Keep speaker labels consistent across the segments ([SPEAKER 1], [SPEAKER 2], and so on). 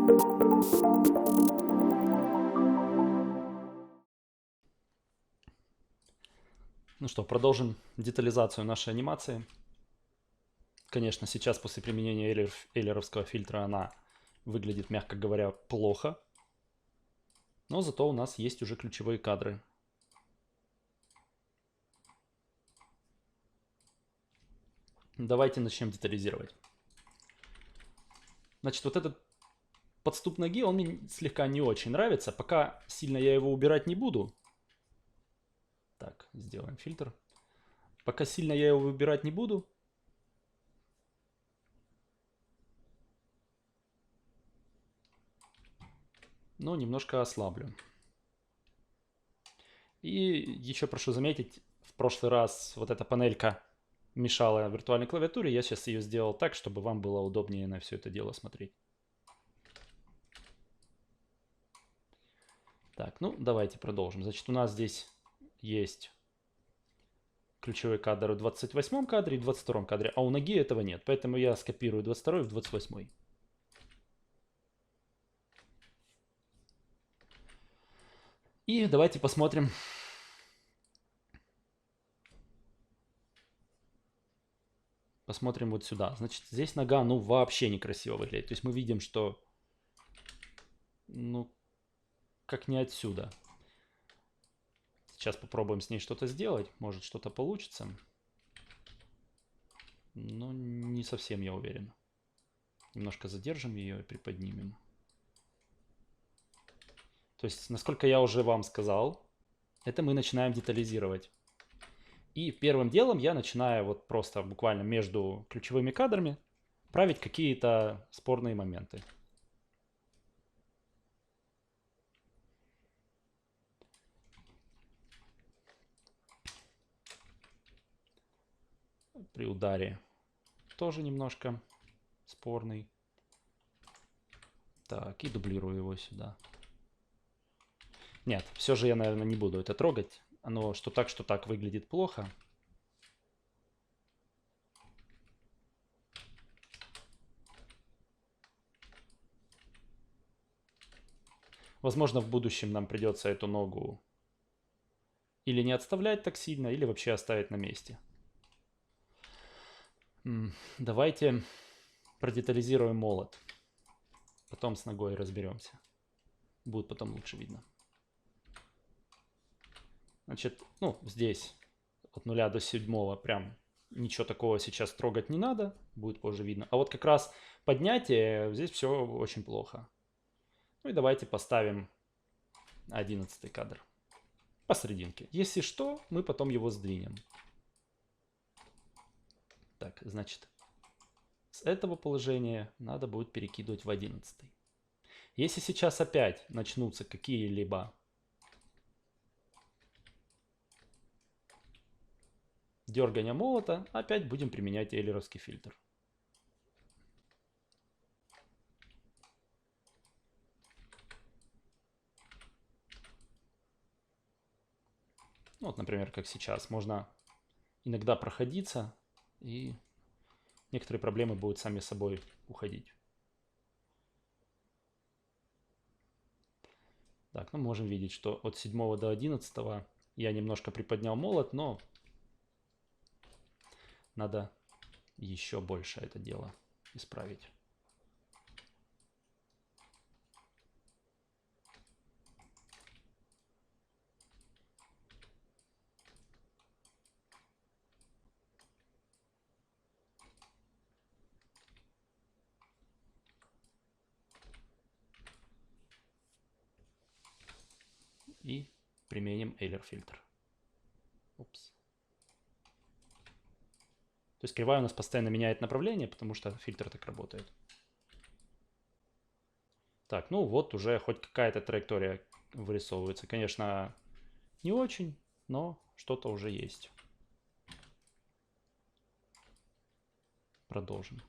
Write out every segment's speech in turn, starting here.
[SPEAKER 1] Ну что, продолжим детализацию нашей анимации. Конечно, сейчас после применения эйлеровского фильтра она выглядит, мягко говоря, плохо. Но зато у нас есть уже ключевые кадры. Давайте начнем детализировать. Значит, вот этот подступ ноги, он мне слегка не очень нравится. Пока сильно я его убирать не буду. Так, сделаем фильтр. Пока сильно я его выбирать не буду. Но немножко ослаблю. И еще прошу заметить, в прошлый раз вот эта панелька мешала виртуальной клавиатуре. Я сейчас ее сделал так, чтобы вам было удобнее на все это дело смотреть. Так, ну давайте продолжим. Значит, у нас здесь есть ключевой кадр в 28 кадре и 22 кадре, а у ноги этого нет. Поэтому я скопирую 22 в 28. И давайте посмотрим. Посмотрим вот сюда. Значит, здесь нога, ну, вообще некрасиво выглядит. То есть мы видим, что, ну, как не отсюда. Сейчас попробуем с ней что-то сделать. Может, что-то получится. Но не совсем я уверен. Немножко задержим ее и приподнимем. То есть, насколько я уже вам сказал, это мы начинаем детализировать. И первым делом я начинаю вот просто буквально между ключевыми кадрами править какие-то спорные моменты. При ударе тоже немножко спорный. Так, и дублирую его сюда. Нет, все же я, наверное, не буду это трогать. Оно что так выглядит плохо. Возможно, в будущем нам придется эту ногу или не отставлять так сильно, или вообще оставить на месте. Давайте продетализируем молот. Потом с ногой разберемся. Будет потом лучше видно. Значит, ну, здесь от 0 до 7 прям ничего такого сейчас трогать не надо. Будет позже видно. А вот как раз поднятие, здесь все очень плохо. Ну и давайте поставим 11 кадр посерединке. Если что, мы потом его сдвинем. Так, значит, с этого положения надо будет перекидывать в 11. Если сейчас опять начнутся какие-либо дергания молота, опять будем применять эйлеровский фильтр. Ну, вот, например, как сейчас. Можно иногда проходиться, и некоторые проблемы будут сами собой уходить. Так, ну можем видеть, что от 7 до 11 я немножко приподнял молот, но надо еще больше это дело исправить. И применим Euler фильтр. Упс. То есть кривая у нас постоянно меняет направление, потому что фильтр так работает. Так, ну вот уже хоть какая-то траектория вырисовывается. Конечно, не очень, но что-то уже есть. Продолжим.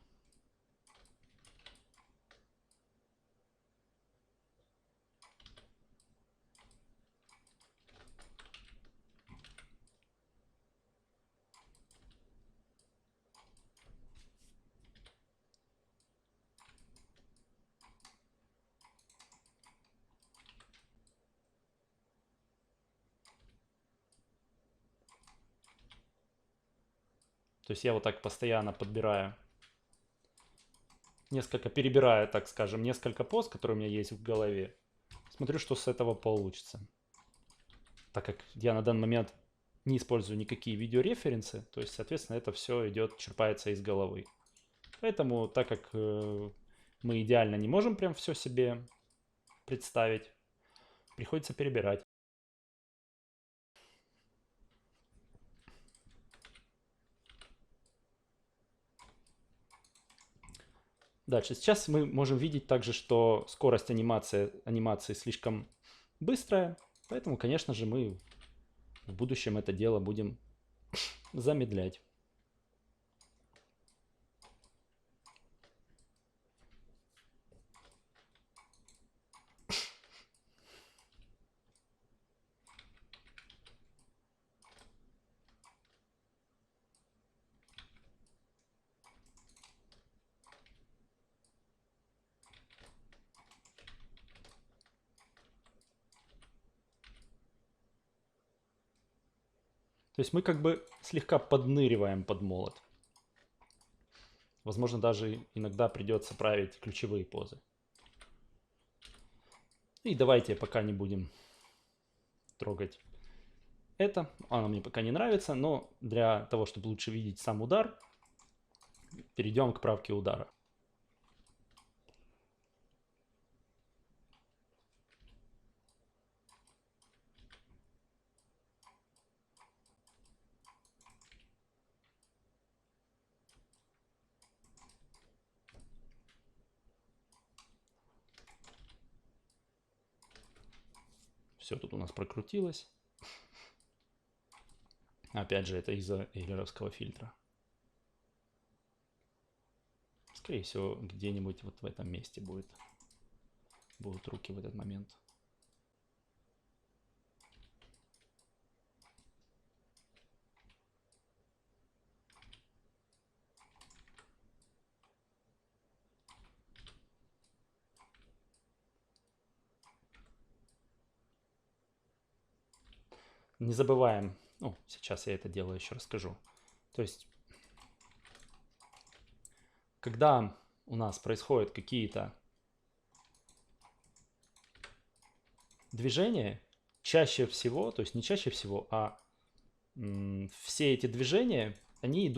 [SPEAKER 1] То есть я вот так постоянно подбираю, перебираю, так скажем, несколько поз, которые у меня есть в голове. Смотрю, что с этого получится. Так как я на данный момент не использую никакие видеореференсы, то есть, соответственно, это все идет, черпается из головы. Поэтому, так как мы идеально не можем прям все себе представить, приходится перебирать. Дальше. Сейчас мы можем видеть также, что скорость анимации слишком быстрая, поэтому, конечно же, мы в будущем это дело будем замедлять. То есть мы как бы слегка подныриваем под молот. Возможно, даже иногда придется править ключевые позы. И давайте пока не будем трогать это. Оно мне пока не нравится, но для того, чтобы лучше видеть сам удар, перейдем к правке удара. Все тут у нас прокрутилось. Опять же, это из-за эйлеровского фильтра. Скорее всего, где-нибудь вот в этом месте будут руки в этот момент. Не забываем, ну, сейчас я это делаю, еще расскажу. То есть, когда у нас происходят какие-то движения, чаще всего, то есть не чаще всего, а все эти движения, они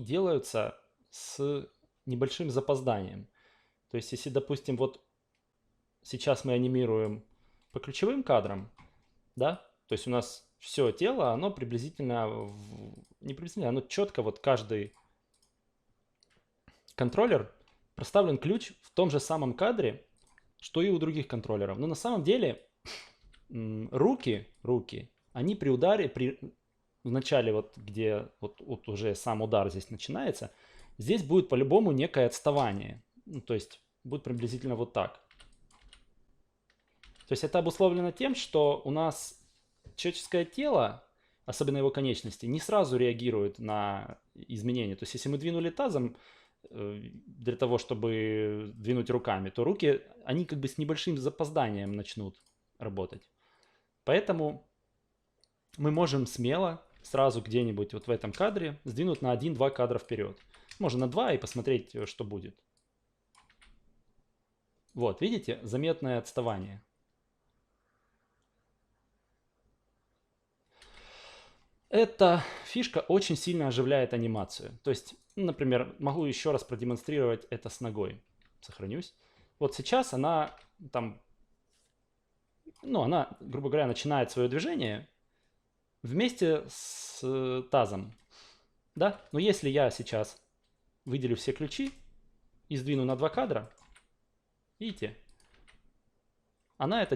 [SPEAKER 1] делаются с небольшим запозданием. То есть, если, допустим, вот сейчас мы анимируем по ключевым кадрам, да, то есть у нас все тело, оно приблизительно, не приблизительно, оно четко, вот каждый контроллер проставлен ключ в том же самом кадре, что и у других контроллеров. Но на самом деле руки, они при ударе, в начале вот где вот уже сам удар здесь начинается, здесь будет по-любому некое отставание. Ну, то есть будет приблизительно вот так. То есть это обусловлено тем, что у нас человеческое тело, особенно его конечности, не сразу реагирует на изменения. То есть если мы двинули тазом для того, чтобы двинуть руками, то руки, они как бы с небольшим запозданием начнут работать. Поэтому мы можем смело сразу где-нибудь вот в этом кадре сдвинуть на 1-2 кадра вперед. Можно на 2 и посмотреть, что будет. Вот, видите, заметное отставание. Эта фишка очень сильно оживляет анимацию. То есть, например, могу еще раз продемонстрировать это с ногой. Сохранюсь. Вот сейчас она там, ну, она, грубо говоря, начинает свое движение вместе с тазом. Да? Но если я сейчас выделю все ключи и сдвину на 2 кадра, видите, она это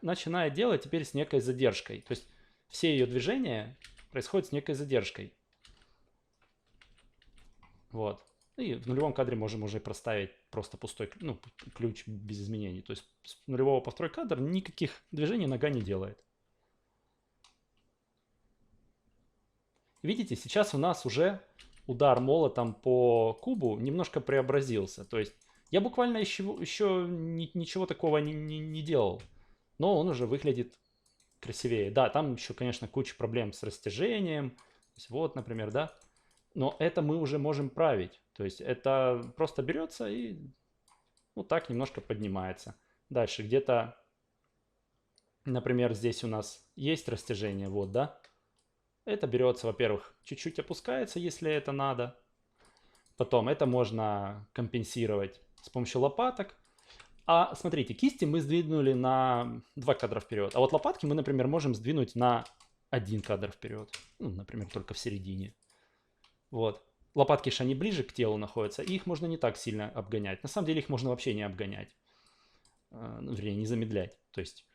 [SPEAKER 1] начинает делать теперь с некой задержкой. То есть все ее движения происходят с некой задержкой. Вот. И в нулевом кадре можем уже проставить просто пустой ключ без изменений. То есть с нулевого по второй кадр никаких движений нога не делает. Видите, сейчас у нас уже удар молотом по кубу немножко преобразился. То есть я буквально еще ничего такого не делал. Но он уже выглядит красивее. Да, там еще, конечно, куча проблем с растяжением. То есть вот, например, да. Но это мы уже можем править. То есть это просто берется и вот так немножко поднимается. Дальше где-то, например, здесь у нас есть растяжение, вот, да? Это берется, во-первых, чуть-чуть опускается, если это надо. Потом это можно компенсировать с помощью лопаток. А смотрите, кисти мы сдвинули на 2 кадра вперед. А вот лопатки мы, например, можем сдвинуть на 1 кадр вперед. Ну, например, только в середине. Вот. Лопатки же они ближе к телу находятся, и их можно не так сильно обгонять. На самом деле их можно вообще не обгонять. Ну, вернее, не замедлять. То есть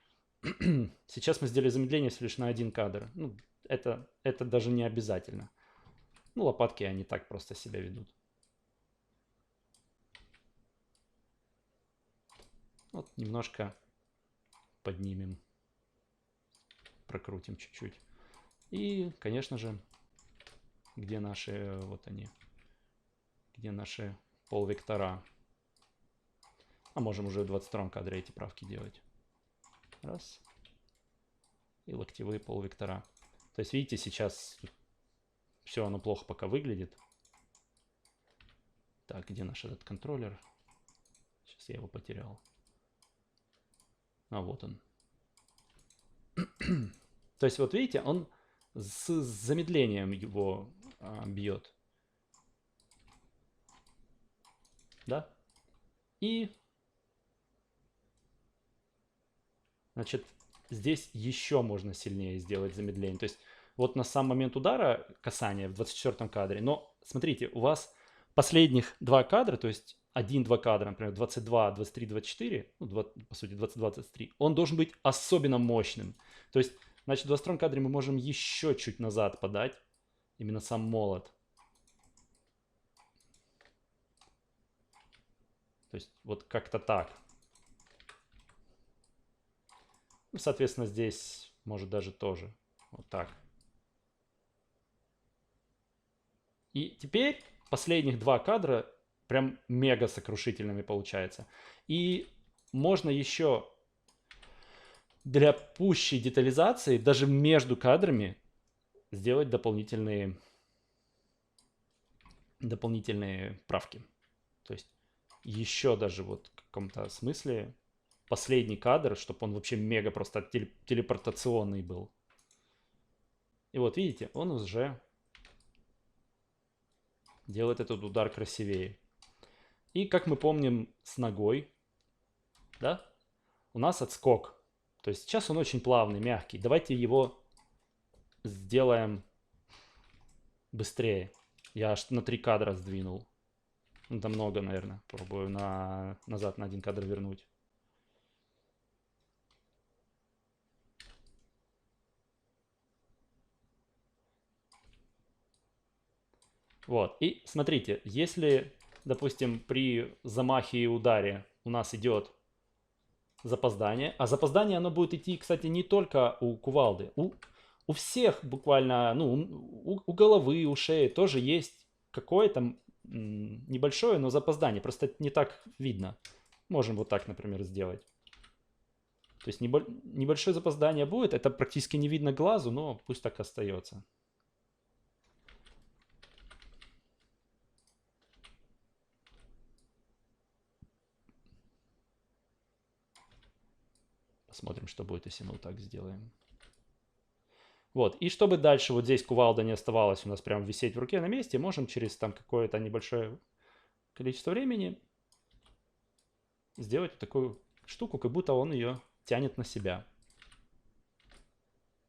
[SPEAKER 1] сейчас мы сделали замедление всего лишь на 1 кадр. Ну, это даже не обязательно. Ну, лопатки они так просто себя ведут. Вот немножко поднимем. Прокрутим чуть-чуть. И, конечно же, где наши, вот они, где наши полвектора. А можем уже в 22 кадре эти правки делать. Раз. И локтевые полвектора. То есть, видите, сейчас все оно плохо пока выглядит. Так, где наш этот контроллер? Сейчас я его потерял. А вот он. То есть, вот видите, он с замедлением его бьет. Да? И, значит, здесь еще можно сильнее сделать замедление. То есть, вот на сам момент удара касания в 24 кадре. Но, смотрите, у вас последних 2 кадра, то есть 1-2 кадра, например, 22, 23, 24, ну, 2, по сути, 22, 23, он должен быть особенно мощным. То есть, значит, в 22 кадре мы можем еще чуть назад подать, именно сам молот. То есть, вот как-то так. Ну, соответственно, здесь может даже тоже вот так. И теперь последних 2 кадра прям мега сокрушительными получается. И можно еще для пущей детализации даже между кадрами сделать дополнительные правки. То есть еще даже вот в каком-то смысле последний кадр, чтобы он вообще мега просто телепортационный был. И вот видите, он уже делает этот удар красивее. И как мы помним с ногой, да, у нас отскок. То есть сейчас он очень плавный, мягкий. Давайте его сделаем быстрее. Я аж на 3 кадра сдвинул. Это много, наверное. Пробую назад на 1 кадр вернуть. Вот. И смотрите, если, допустим, при замахе и ударе у нас идет запоздание, а запоздание оно будет идти, кстати, не только у кувалды, у всех буквально, ну, у головы, у шеи тоже есть какое-то небольшое, но запоздание, просто не так видно. Можем вот так, например, сделать. То есть небольшое запоздание будет, это практически не видно глазу, но пусть так остается. Посмотрим, что будет, если мы вот так сделаем. Вот, и чтобы дальше вот здесь кувалда не оставалась у нас прям висеть в руке на месте, можем через там какое-то небольшое количество времени сделать такую штуку, как будто он ее тянет на себя.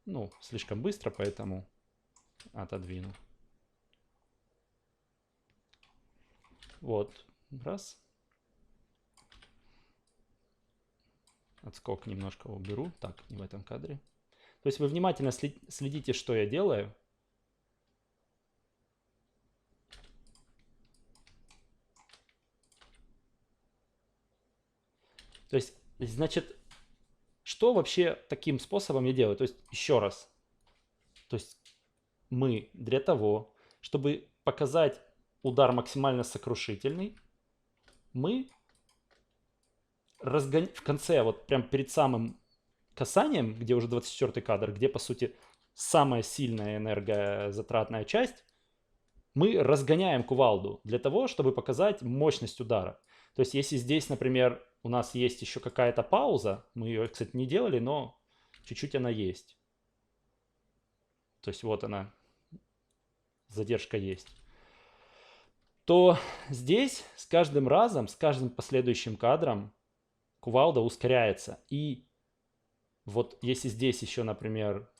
[SPEAKER 1] Ну, слишком быстро, поэтому отодвину. Вот, раз. Отскок немножко уберу. Так, не в этом кадре. То есть вы внимательно следите, что я делаю. То есть, значит, что вообще таким способом я делаю? То есть, еще раз. То есть, мы для того, чтобы показать удар максимально сокрушительный, мы в конце, вот прям перед самым касанием, где уже 24 кадр, где, по сути, самая сильная энергозатратная часть, Мы разгоняем кувалду для того, чтобы показать мощность удара. То есть если здесь, например, у нас есть еще какая-то пауза, мы ее, кстати, не делали, но чуть-чуть она есть. То есть вот она, задержка есть. То здесь с каждым разом, с каждым последующим кадром кувалда ускоряется. И вот если здесь еще, например,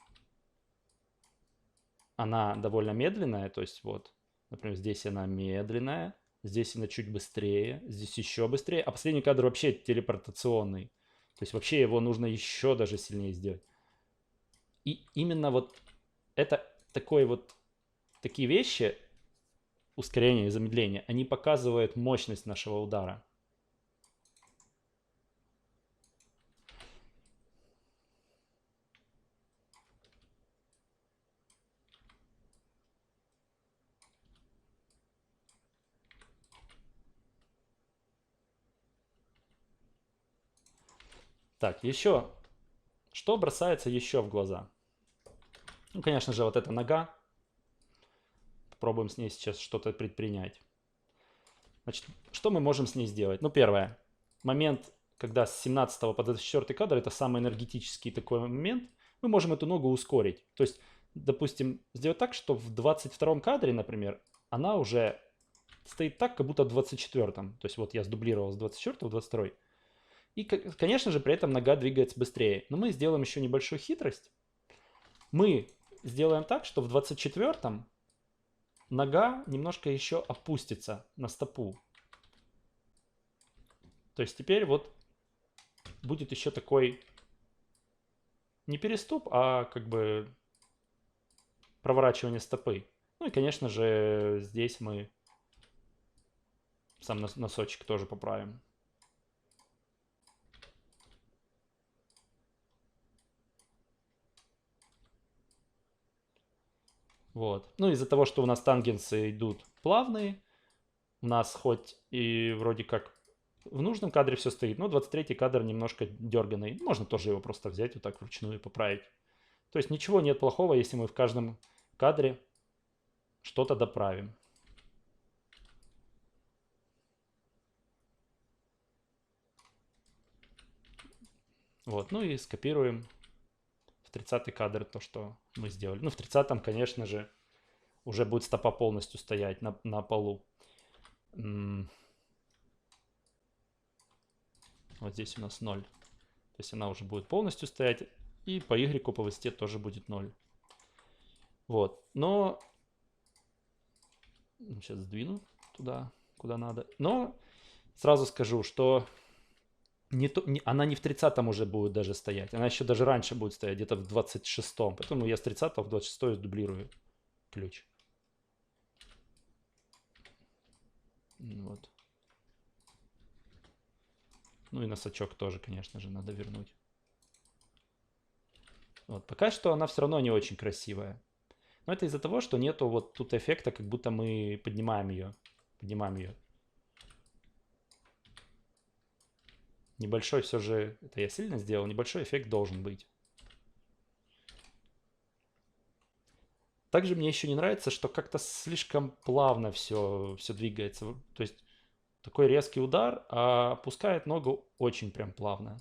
[SPEAKER 1] она довольно медленная, то есть вот, например, здесь она медленная, здесь она чуть быстрее, здесь еще быстрее, а последний кадр вообще телепортационный. То есть вообще его нужно еще даже сильнее сделать. И именно вот это такие вещи, ускорение и замедление, они показывают мощность нашего удара. Так, еще, что бросается еще в глаза? Ну, конечно же, вот эта нога. Попробуем с ней сейчас что-то предпринять. Значит, что мы можем с ней сделать? Ну, первое. Момент, когда с 17 по 24 кадр, это самый энергетический такой момент, мы можем эту ногу ускорить. То есть, допустим, сделать так, что в 22 кадре, например, она уже стоит так, как будто в 24-м. То есть вот я сдублировал с 24 в 22. И, конечно же, при этом нога двигается быстрее. Но мы сделаем еще небольшую хитрость. Мы сделаем так, что в 24-м нога немножко еще опустится на стопу. То есть теперь вот будет еще такой не переступ, а как бы проворачивание стопы. Ну и, конечно же, здесь мы сам носочек тоже поправим. Вот. Ну, из-за того, что у нас тангенсы идут плавные, у нас хоть и вроде как в нужном кадре все стоит, но 23-й кадр немножко дерганый. Можно тоже его просто взять вот так вручную и поправить. То есть ничего нет плохого, если мы в каждом кадре что-то доправим. Вот, ну и скопируем в 30-й кадр то, что мы сделали. Ну, в 30-м, конечно же, уже будет стопа полностью стоять на полу. Вот здесь у нас 0. То есть она уже будет полностью стоять. И по Y по высоте тоже будет 0. Вот. Но сейчас сдвину туда, куда надо. Но сразу скажу, что она не в 30-м уже будет даже стоять. Она еще даже раньше будет стоять, где-то в 26-м. Поэтому я с 30-го в 26-й дублирую ключ. Вот. Ну и носочок тоже, конечно же, надо вернуть. Вот. Пока что она все равно не очень красивая. Но это из-за того, что нету вот тут эффекта, как будто мы поднимаем ее. Поднимаем ее. Небольшой все же, это я сильно сделал, небольшой эффект должен быть. Также мне еще не нравится, что как-то слишком плавно все двигается. То есть такой резкий удар, а опускает ногу очень прям плавно.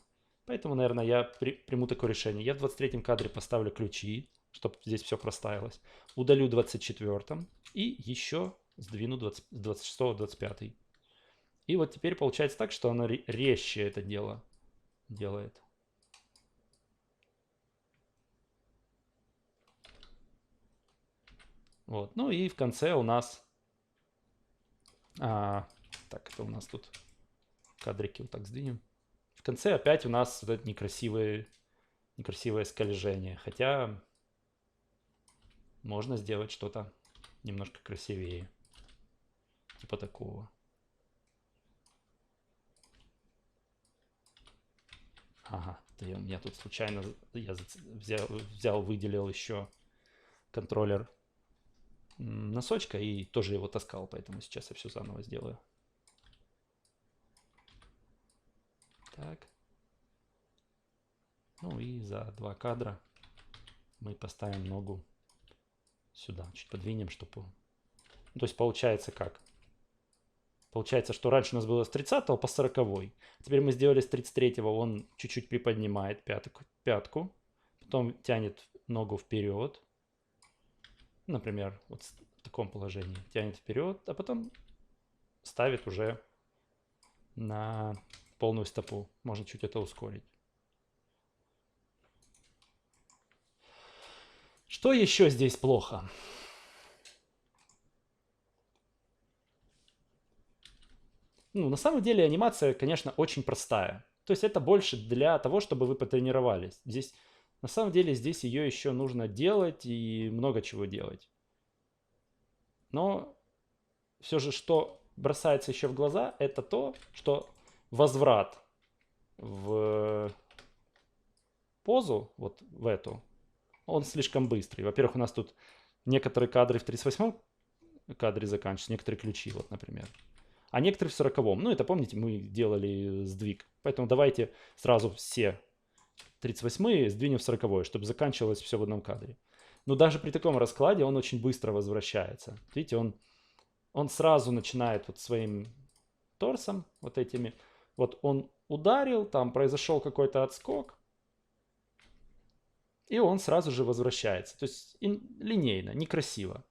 [SPEAKER 1] Поэтому, наверное, я приму такое решение. Я в 23-м кадре поставлю ключи, чтобы здесь все простаивалось. Удалю в 24-м и еще сдвину с 26-го в 25-й. И вот теперь получается так, что она резче это дело делает. Вот. Ну и в конце у нас... так, это у нас тут кадрики вот так сдвинем. В конце опять у нас вот это некрасивое скольжение. Хотя можно сделать что-то немножко красивее. Типа такого. Ага, да у меня тут случайно я взял, выделил еще контроллер носочка и тоже его таскал, поэтому сейчас я все заново сделаю. Так. Ну и за 2 кадра мы поставим ногу сюда. Чуть подвинем, чтобы То есть получается как? Получается, что раньше у нас было с 30 по 40. Теперь мы сделали с 33-го, он чуть-чуть приподнимает пятку, потом тянет ногу вперед. Например, вот в таком положении тянет вперед, а потом ставит уже на полную стопу. Можно чуть это ускорить. Что еще здесь плохо? Ну, на самом деле анимация, конечно, очень простая. То есть это больше для того, чтобы вы потренировались. Здесь, на самом деле, здесь ее еще нужно делать и много чего делать. Но все же, что бросается еще в глаза, это то, что возврат в позу, вот в эту, он слишком быстрый. Во-первых, у нас тут некоторые кадры в 38-м кадре заканчиваются, некоторые ключи, вот, например. А некоторые в 40-м. Ну, это, помните, мы делали сдвиг. Поэтому давайте сразу все 38-е сдвинем в 40-е, чтобы заканчивалось все в одном кадре. Но даже при таком раскладе он очень быстро возвращается. Видите, он сразу начинает вот своим торсом, вот этими. Вот он ударил, там произошел какой-то отскок, и он сразу же возвращается. То есть линейно, некрасиво.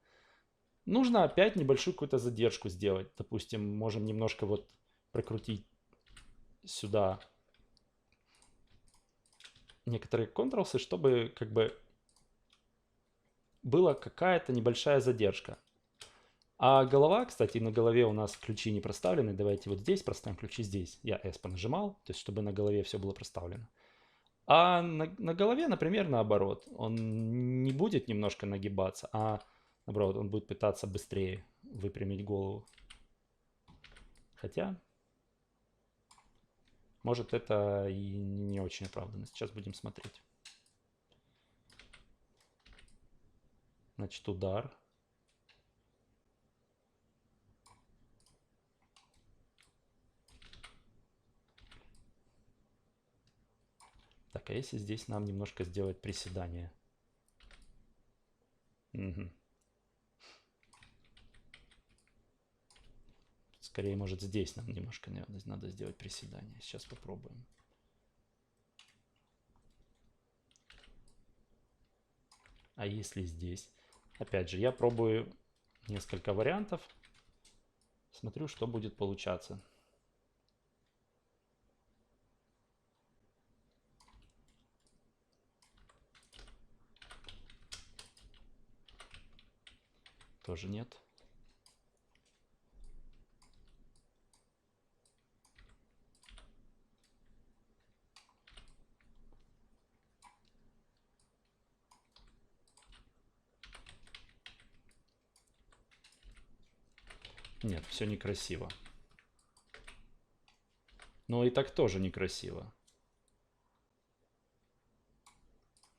[SPEAKER 1] Нужно опять небольшую какую-то задержку сделать. Допустим, можем немножко вот прокрутить сюда некоторые контролсы, чтобы как бы была какая-то небольшая задержка. А голова, кстати, на голове у нас ключи не проставлены. Давайте вот здесь проставим ключи здесь. Я S понажимал, то есть чтобы на голове все было проставлено. А на голове, например, наоборот. Он не будет немножко нагибаться, а наоборот, он будет пытаться быстрее выпрямить голову. Хотя, может, это и не очень оправданно. Сейчас будем смотреть. Значит, удар. Так, а если здесь нам немножко сделать приседание? Угу. Скорее, может, здесь нам немножко надо сделать приседание. Сейчас попробуем. А если здесь? Опять же, я пробую несколько вариантов. Смотрю, что будет получаться. Тоже нет. Нет, все некрасиво. Но и так тоже некрасиво.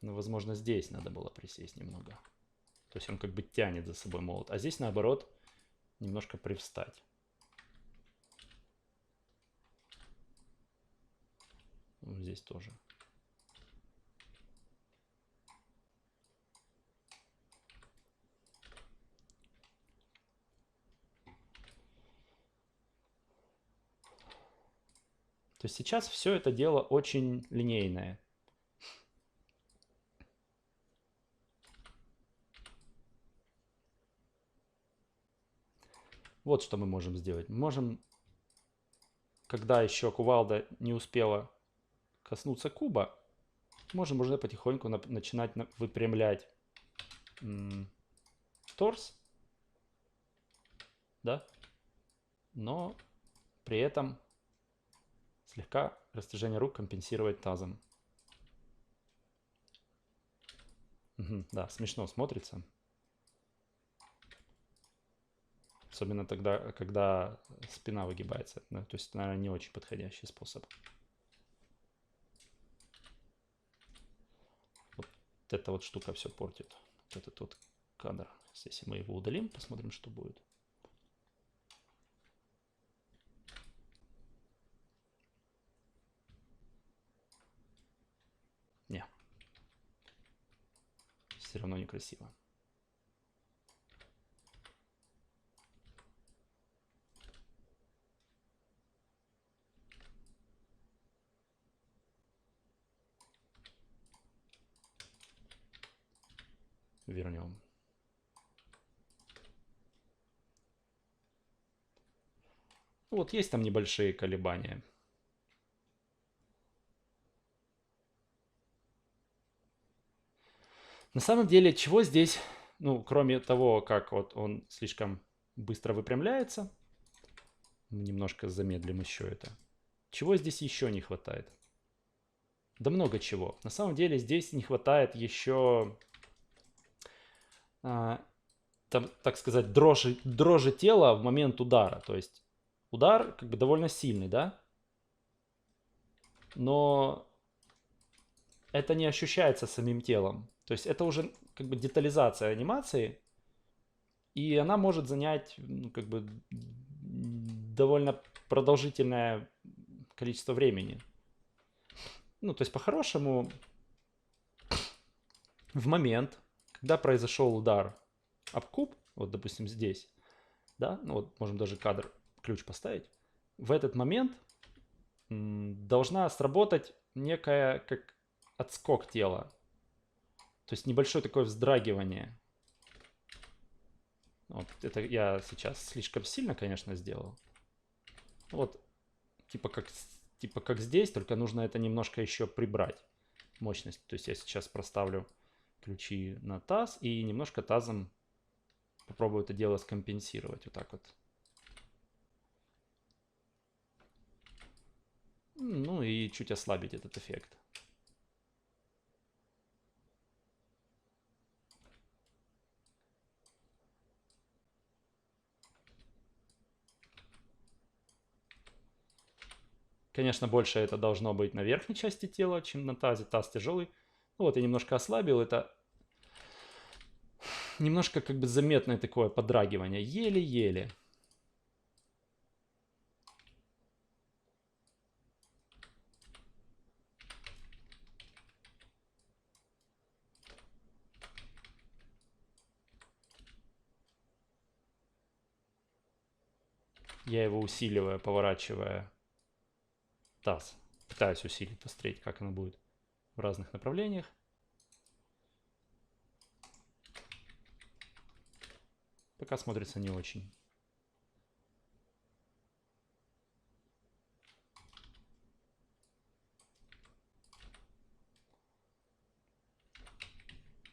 [SPEAKER 1] Но, возможно, здесь надо было присесть немного. То есть он как бы тянет за собой молот. А здесь, наоборот, немножко привстать. Здесь тоже. То есть сейчас все это дело очень линейное. Вот что мы можем сделать. Мы можем, когда еще кувалда не успела коснуться куба, можем уже потихоньку начинать выпрямлять торс, да, но при этом слегка растяжение рук компенсировать тазом. Угу, да, смешно смотрится. Особенно тогда, когда спина выгибается. Да, то есть, наверное, не очень подходящий способ. Вот эта вот штука все портит. Вот этот вот кадр. Если мы его удалим, посмотрим, что будет. Не. Все равно некрасиво. вернем. Вот есть там небольшие колебания. На самом деле, чего здесь, ну, кроме того, как вот он слишком быстро выпрямляется, немножко замедлим еще это. Чего здесь еще не хватает? Да много чего. На самом деле здесь не хватает еще, там, так сказать, дрожи тела в момент удара. То есть удар как бы довольно сильный, да? Но это не ощущается самим телом. То есть это уже как бы детализация анимации, и она может занять, ну, как бы довольно продолжительное количество времени. Ну, то есть по-хорошему, в момент, когда произошел удар об куб, вот, допустим, здесь, да, ну вот можем даже кадр, ключ поставить, в этот момент должна сработать некая как отскок тела. То есть небольшое такое вздрагивание. Вот это я сейчас слишком сильно, конечно, сделал. Вот типа как здесь, только нужно это немножко еще прибрать. Мощность. То есть я сейчас проставлю ключи на таз и немножко тазом попробую это дело скомпенсировать. Вот так вот. Ну и чуть ослабить этот эффект. Конечно, больше это должно быть на верхней части тела, чем на тазе. Таз тяжелый. Ну вот я немножко ослабил. Это немножко как бы заметное такое подрагивание. Еле-еле. Я его усиливаю, поворачивая таз. Пытаюсь усилить, посмотреть, как оно будет в разных направлениях. Пока смотрится не очень.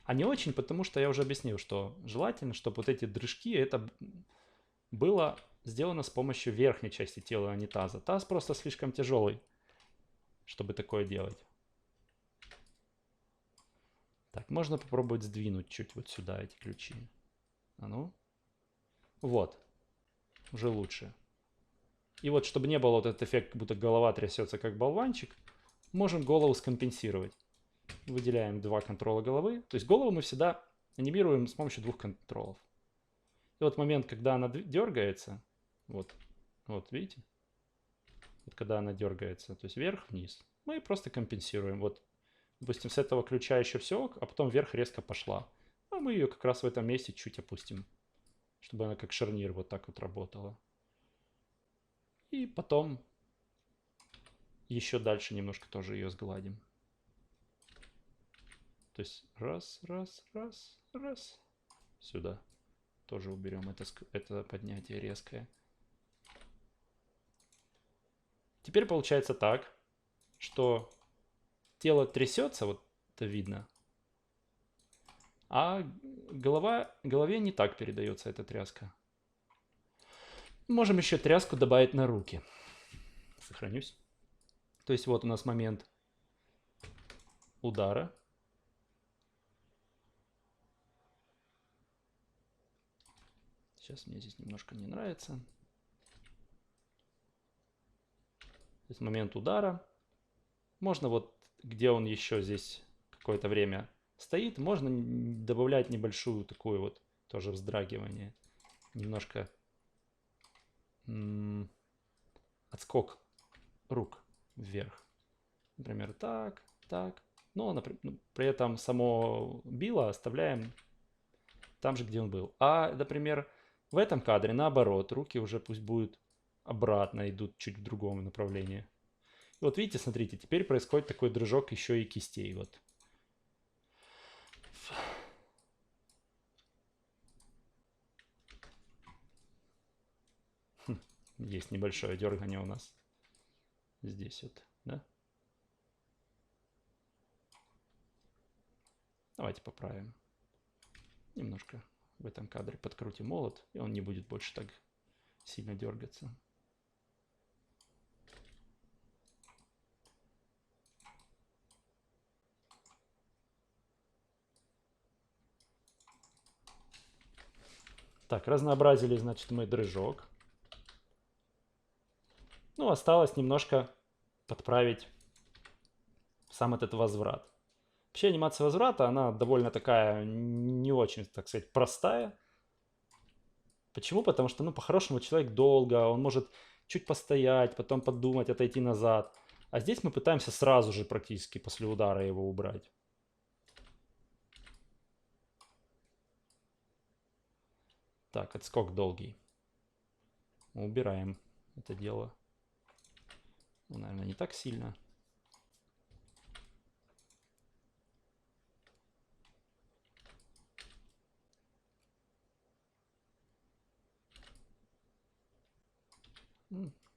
[SPEAKER 1] А не очень, потому что я уже объяснил, что желательно, чтобы вот эти дрыжки, это было сделано с помощью верхней части тела, а не таза. Таз просто слишком тяжелый, чтобы такое делать. Так, можно попробовать сдвинуть чуть вот сюда эти ключи. А ну. Вот. Уже лучше. И вот, чтобы не было вот этот эффект, как будто голова трясется как болванчик, можем голову скомпенсировать. Выделяем два контрола головы. То есть голову мы всегда анимируем с помощью двух контролов. И вот момент, когда она дергается, вот видите? Вот когда она дергается, то есть вверх-вниз, мы просто компенсируем. Вот, допустим, с этого ключа еще все, а потом вверх резко пошла. А мы ее как раз в этом месте чуть опустим, чтобы она как шарнир вот так вот работала. И потом еще дальше немножко тоже ее сгладим. То есть раз, раз, раз, раз. Сюда. Тоже уберем это поднятие резкое. Теперь получается так, что тело трясется, вот это видно, а голове не так передается эта тряска. Можем еще тряску добавить на руки. Сохранюсь. То есть вот у нас момент удара. Сейчас мне здесь немножко не нравится. То есть момент удара. Можно вот, где он еще здесь какое-то время стоит, можно добавлять небольшую такую вот тоже вздрагивание. Немножко отскок рук вверх. Например, так, так. Но при этом само било оставляем там же, где он был. А, например, в этом кадре наоборот, руки уже пусть будут обратно, идут чуть в другом направлении. И вот видите, смотрите, теперь происходит такой дрыжок еще и кистей. Вот. есть небольшое дергание у нас. Здесь вот, да? Давайте поправим. Немножко в этом кадре подкрутим молот, и он не будет больше так сильно дергаться. Так, разнообразили, значит, мы дрыжок. Ну, осталось немножко подправить сам этот возврат. Вообще анимация возврата, она довольно такая, не очень, так сказать, простая. Почему? Потому что, ну, по-хорошему человек долго, он может чуть постоять, потом подумать, отойти назад. А здесь мы пытаемся сразу же практически после удара его убрать. Так, отскок долгий. Убираем это дело. Ну, наверное, не так сильно.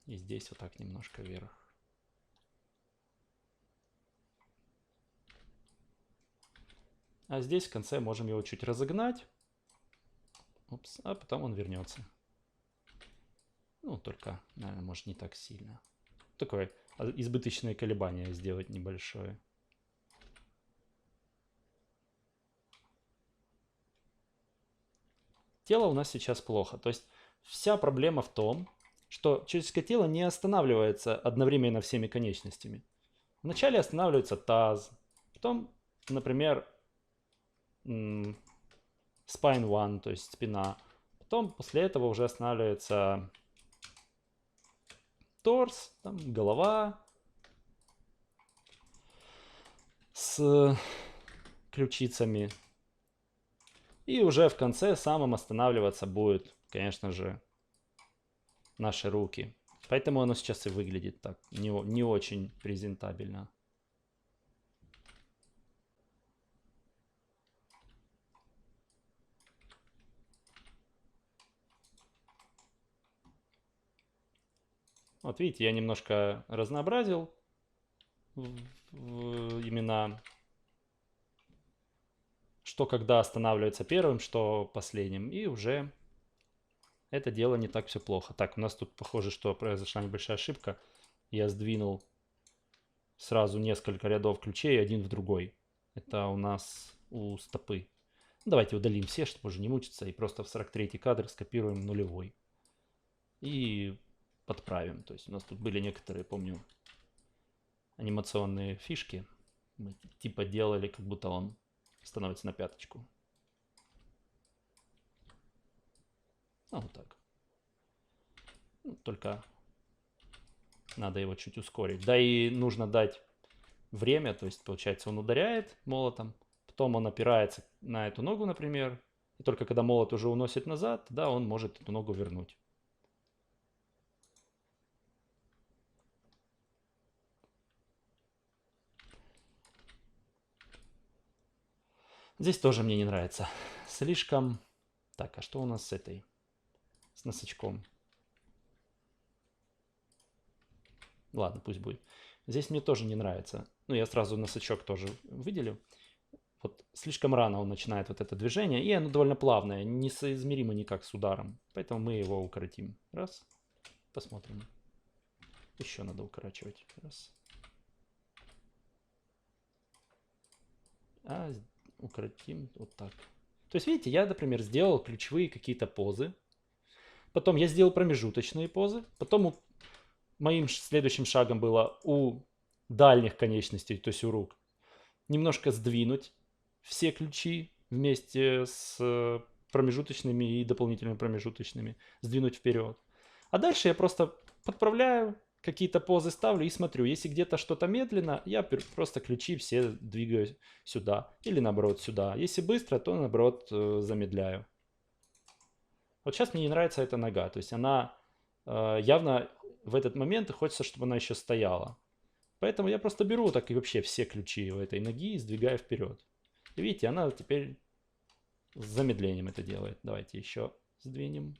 [SPEAKER 1] И здесь вот так немножко вверх. А здесь в конце можем его чуть разогнать. Упс, а потом он вернется. Ну, только, наверное, может не так сильно. Такое избыточное колебание сделать небольшое. Тело у нас сейчас плохо. То есть вся проблема в том, что человеческое тело не останавливается одновременно всеми конечностями. Вначале останавливается таз, потом, например, spine one, то есть спина. Потом после этого уже останавливается торс, там, голова с ключицами. И уже в конце самым останавливаться будет, конечно же, наши руки. Поэтому оно сейчас и выглядит так, не очень презентабельно. Вот видите, я немножко разнообразил именно что когда останавливается первым, что последним. И уже это дело не так все плохо. Так, у нас тут похоже, что произошла небольшая ошибка. Я сдвинул сразу несколько рядов ключей один в другой. Это у нас у стопы. Давайте удалим все, чтобы уже не мучиться. И просто в 43-й кадр скопируем нулевой. И подправим. То есть у нас тут были некоторые, помню, анимационные фишки. Мы типа делали, как будто он становится на пяточку. А вот так. Ну, только надо его чуть ускорить. Да и нужно дать время. То есть, получается, он ударяет молотом. Потом он опирается на эту ногу, например. И только когда молот уже уносит назад, да, он может эту ногу вернуть. Здесь тоже мне не нравится. Слишком... Так, а что у нас с этой? С носочком. Ладно, пусть будет. Здесь мне тоже не нравится. Ну, я сразу носочок тоже выделю. Вот слишком рано он начинает вот это движение, и оно довольно плавное, несоизмеримо никак с ударом. Поэтому мы его укоротим. Раз. Посмотрим. Еще надо укорачивать. Раз. А укоротим вот так. То есть, видите, я, например, сделал ключевые какие-то позы. Потом я сделал промежуточные позы. Потом моим следующим шагом было у дальних конечностей, то есть у рук, немножко сдвинуть все ключи вместе с промежуточными и дополнительными промежуточными, сдвинуть вперед. А дальше я просто подправляю, какие-то позы ставлю и смотрю. Если где-то что-то медленно, я просто ключи все двигаю сюда или наоборот сюда. Если быстро, то наоборот замедляю. Вот сейчас мне не нравится эта нога. То есть она явно в этот момент хочется, чтобы она еще стояла. Поэтому я просто беру так и вообще все ключи у этой ноги и сдвигаю вперед. И видите, она теперь с замедлением это делает. Давайте еще сдвинем.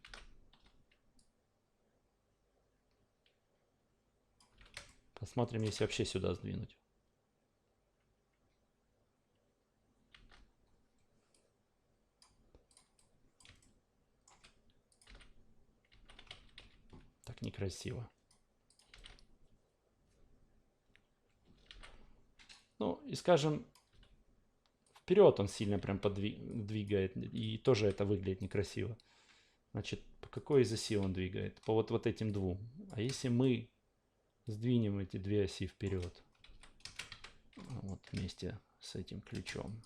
[SPEAKER 1] Посмотрим, если вообще сюда сдвинуть. Так некрасиво. Ну, и скажем, вперед он сильно прям двигает, и тоже это выглядит некрасиво. Значит, по какой из осей он двигает? По вот этим двум. А если мы сдвинем эти две оси вперед, вот вместе с этим ключом.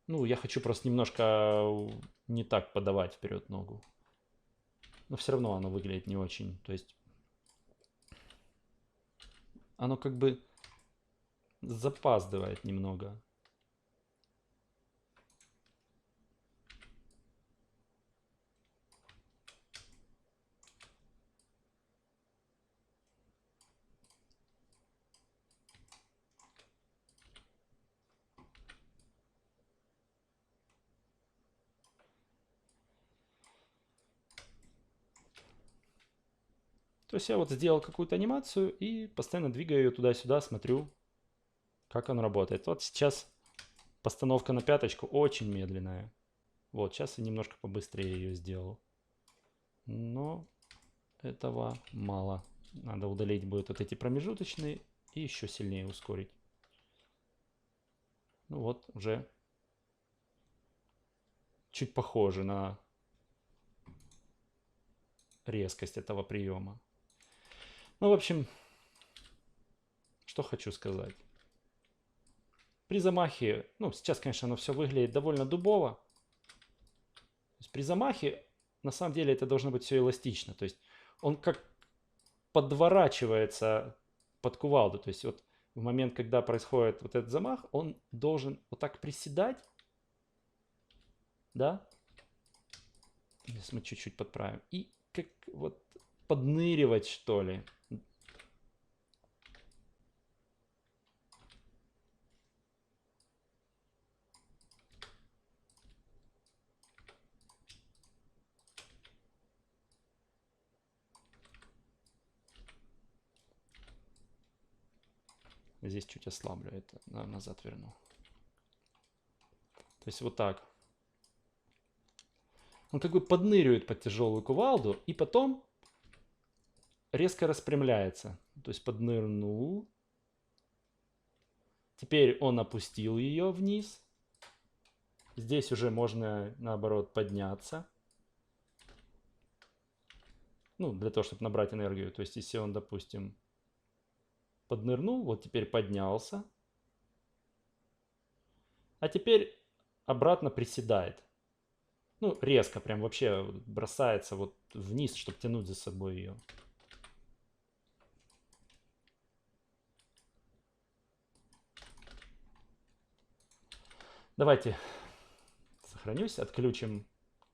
[SPEAKER 1] Ну, я хочу просто немножко не так подавать вперед ногу. Но все равно оно выглядит не очень. То есть оно как бы запаздывает немного. То есть я вот сделал какую-то анимацию и постоянно двигаю ее туда-сюда, смотрю, как он работает. Вот сейчас постановка на пяточку очень медленная. Вот, сейчас я немножко побыстрее ее сделал. Но этого мало. Надо удалить будет вот эти промежуточные и еще сильнее ускорить. Ну вот, уже чуть похоже на резкость этого приема. Ну, в общем, что хочу сказать. При замахе, ну, сейчас, конечно, оно все выглядит довольно дубово. То есть при замахе, на самом деле, это должно быть все эластично. То есть он как подворачивается под кувалду. То есть вот в момент, когда происходит вот этот замах, он должен вот так приседать. Да? Если мы чуть-чуть подправим. И как вот подныривать, что ли. Здесь чуть ослаблю это, назад верну. То есть вот так. Он как бы подныривает под тяжелую кувалду и потом резко распрямляется. То есть поднырнул. Теперь он опустил ее вниз. Здесь уже можно, наоборот, подняться. Ну, для того, чтобы набрать энергию. То есть если он, допустим, поднырнул, вот теперь поднялся. А теперь обратно приседает. Ну, резко прям вообще бросается вот вниз, чтобы тянуть за собой ее. Давайте сохранюсь, отключим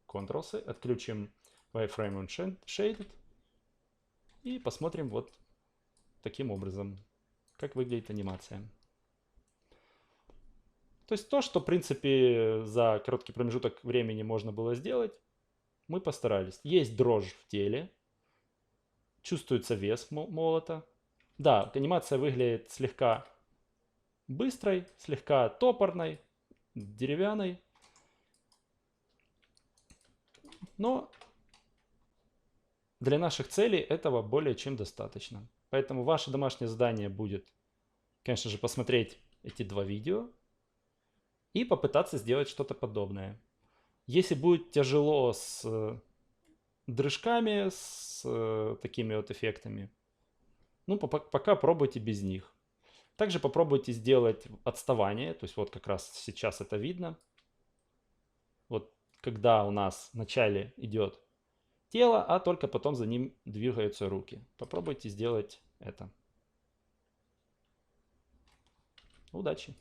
[SPEAKER 1] Ctrl-C, отключим Wireframe Shaded и посмотрим вот таким образом, как выглядит анимация. То есть то, что в принципе за короткий промежуток времени можно было сделать, мы постарались. Есть дрожь в теле, чувствуется вес молота. Да, анимация выглядит слегка быстрой, слегка топорной, деревянной. Но для наших целей этого более чем достаточно. Поэтому ваше домашнее задание будет, конечно же, посмотреть эти два видео и попытаться сделать что-то подобное. Если будет тяжело с дрыжками, с такими вот эффектами, ну, пока пробуйте без них. Также попробуйте сделать отставание, то есть вот как раз сейчас это видно. Вот когда у нас вначале идет тело, а только потом за ним двигаются руки. Попробуйте сделать это. Удачи!